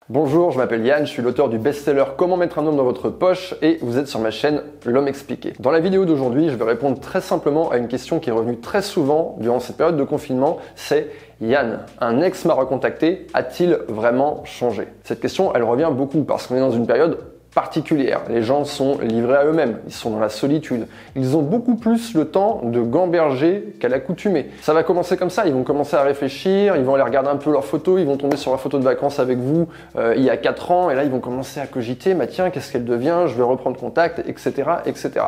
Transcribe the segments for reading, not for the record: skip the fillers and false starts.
Bonjour, je m'appelle Yann, je suis l'auteur du best-seller Comment mettre un homme dans votre poche et vous êtes sur ma chaîne L'Homme Expliqué. Dans la vidéo d'aujourd'hui, je vais répondre très simplement à une question qui est revenue très souvent durant cette période de confinement, c'est Yann, un ex m'a recontacté, a-t-il vraiment changé? Cette question, elle revient beaucoup parce qu'on est dans une période particulière. Les gens sont livrés à eux-mêmes, ils sont dans la solitude. Ils ont beaucoup plus le temps de gamberger qu'à l'accoutumée. Ça va commencer comme ça, ils vont commencer à réfléchir, ils vont aller regarder un peu leurs photos, ils vont tomber sur la photo de vacances avec vous il y a 4 ans, et là ils vont commencer à cogiter, bah tiens, qu'est-ce qu'elle devient, je vais reprendre contact, etc., etc.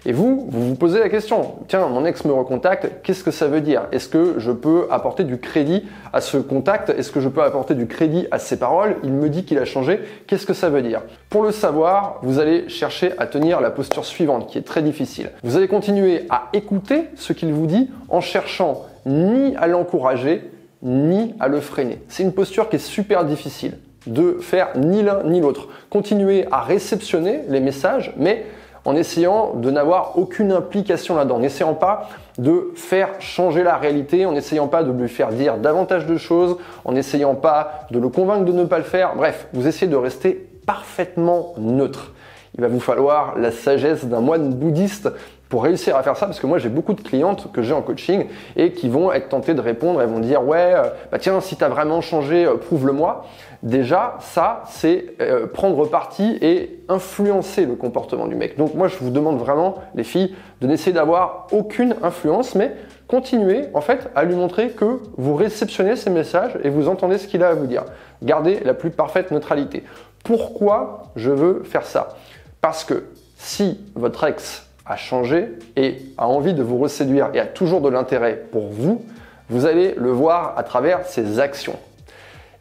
Et vous vous posez la question, tiens, mon ex me recontacte, qu'est-ce que ça veut dire? Est-ce que je peux apporter du crédit à ce contact? Est-ce que je peux apporter du crédit à ses paroles? Il me dit qu'il a changé, qu'est-ce que ça veut dire? Pour le savoir, vous allez chercher à tenir la posture suivante, qui est très difficile. Vous allez continuer à écouter ce qu'il vous dit en cherchant ni à l'encourager, ni à le freiner. C'est une posture qui est super difficile, de faire ni l'un ni l'autre. Continuez à réceptionner les messages, mais en essayant de n'avoir aucune implication là-dedans, en n'essayant pas de faire changer la réalité, en n'essayant pas de lui faire dire davantage de choses, en n'essayant pas de le convaincre de ne pas le faire. Bref, vous essayez de rester parfaitement neutre. Il va vous falloir la sagesse d'un moine bouddhiste pour réussir à faire ça, parce que moi j'ai beaucoup de clientes que j'ai en coaching et qui vont être tentées de répondre, elles vont dire ouais, bah tiens, si tu as vraiment changé, prouve-le-moi. Déjà, ça, c'est prendre parti et influencer le comportement du mec. Donc moi, je vous demande vraiment, les filles, de n'essayer d'avoir aucune influence, mais continuez en fait à lui montrer que vous réceptionnez ses messages et vous entendez ce qu'il a à vous dire. Gardez la plus parfaite neutralité. Pourquoi je veux faire ça? Parce que si votre ex a changé et a envie de vous reséduire et a toujours de l'intérêt pour vous, vous allez le voir à travers ses actions.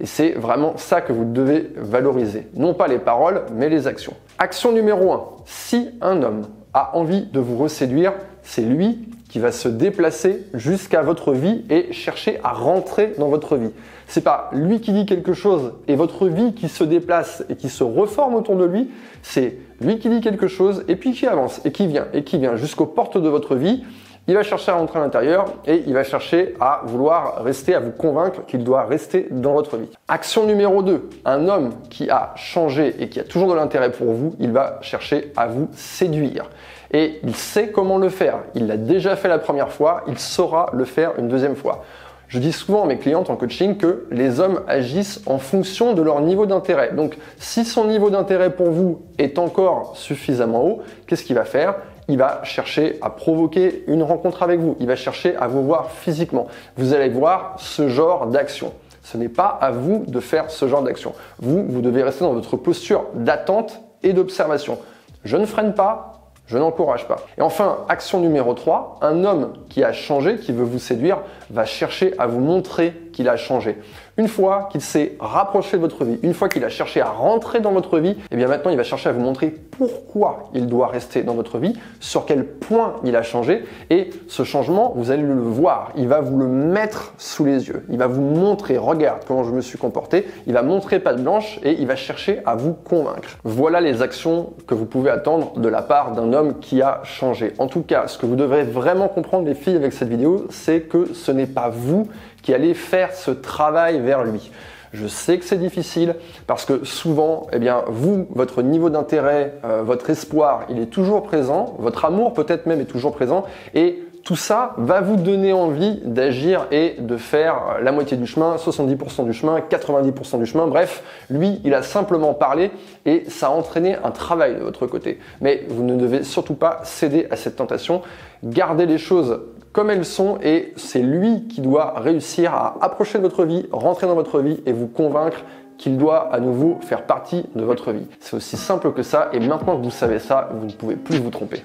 Et c'est vraiment ça que vous devez valoriser. Non pas les paroles, mais les actions. Action numéro 1. Si un homme a envie de vous reséduire, c'est lui qui va se déplacer jusqu'à votre vie et chercher à rentrer dans votre vie. C'est pas lui qui dit quelque chose et votre vie qui se déplace et qui se reforme autour de lui. C'est lui qui dit quelque chose et puis qui avance et qui vient jusqu'aux portes de votre vie. Il va chercher à rentrer à l'intérieur et il va chercher à vouloir rester, à vous convaincre qu'il doit rester dans votre vie. Action numéro 2. Un homme qui a changé et qui a toujours de l'intérêt pour vous, il va chercher à vous séduire. Et il sait comment le faire. Il l'a déjà fait la première fois, il saura le faire une deuxième fois. Je dis souvent à mes clientes en coaching que les hommes agissent en fonction de leur niveau d'intérêt. Donc, si son niveau d'intérêt pour vous est encore suffisamment haut, qu'est-ce qu'il va faire? Il va chercher à provoquer une rencontre avec vous. Il va chercher à vous voir physiquement. Vous allez voir ce genre d'action. Ce n'est pas à vous de faire ce genre d'action. Vous devez rester dans votre posture d'attente et d'observation. Je ne freine pas. Je n'encourage pas. Et enfin, action numéro 3, un homme qui a changé, qui veut vous séduire, va chercher à vous montrer qu'il a changé. Une fois qu'il s'est rapproché de votre vie, une fois qu'il a cherché à rentrer dans votre vie, et bien maintenant il va chercher à vous montrer pourquoi il doit rester dans votre vie, sur quel point il a changé, et ce changement, vous allez le voir, il va vous le mettre sous les yeux, il va vous montrer, regarde comment je me suis comporté, il va montrer patte blanche et il va chercher à vous convaincre. Voilà les actions que vous pouvez attendre de la part d'un homme qui a changé. En tout cas, ce que vous devrez vraiment comprendre les filles avec cette vidéo, c'est que ce n'est pas vous qui allez faire ce travail vers lui. Je sais que c'est difficile parce que souvent, eh bien, vous, votre niveau d'intérêt, votre espoir, il est toujours présent, votre amour peut-être même est toujours présent et tout ça va vous donner envie d'agir et de faire la moitié du chemin, 70% du chemin, 90% du chemin. Bref, lui, il a simplement parlé et ça a entraîné un travail de votre côté. Mais vous ne devez surtout pas céder à cette tentation. Gardez les choses comme elles sont et c'est lui qui doit réussir à approcher de votre vie, rentrer dans votre vie et vous convaincre qu'il doit à nouveau faire partie de votre vie. C'est aussi simple que ça et maintenant que vous savez ça, vous ne pouvez plus vous tromper.